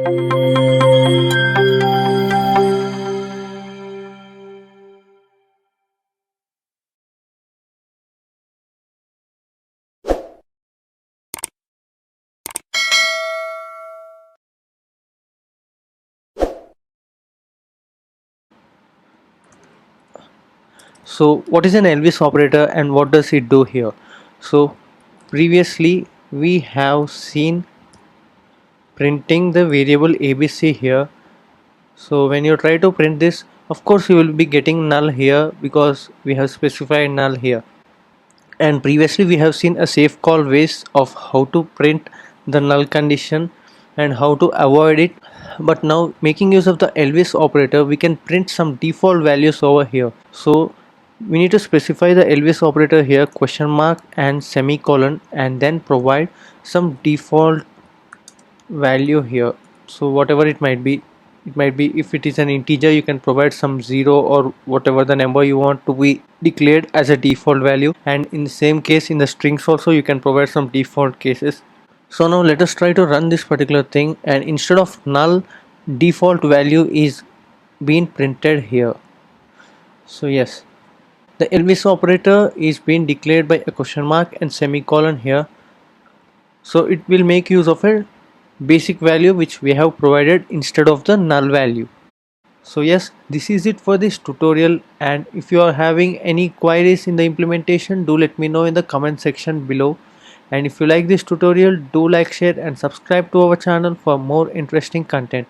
So what is an LVS operator and what does it do here? So previously we have seen printing the variable ABC here. So when you try to print this, of course you will be getting null here because we have specified null here. And previously we have seen a safe call ways of how to print the null condition and how to avoid it. But now making use of the LVS operator, we can print some default values over here. So we need to specify the LVS operator here, question mark and semicolon, and then provide some default value here. So whatever it might be, if it is an integer, you can provide some 0 or whatever the number you want to be declared as a default value, and in the same case in the strings also you can provide some default cases. So now let us try to run this particular thing, and instead of null, default value is being printed here. So yes, the LVS operator is being declared by a question mark and semicolon here. So it will make use of a basic value which we have provided instead of the null value. So yes, this is it for this tutorial, and if you are having any queries in the implementation, do let me know in the comment section below. And if you like this tutorial, do like, share and subscribe to our channel for more interesting content.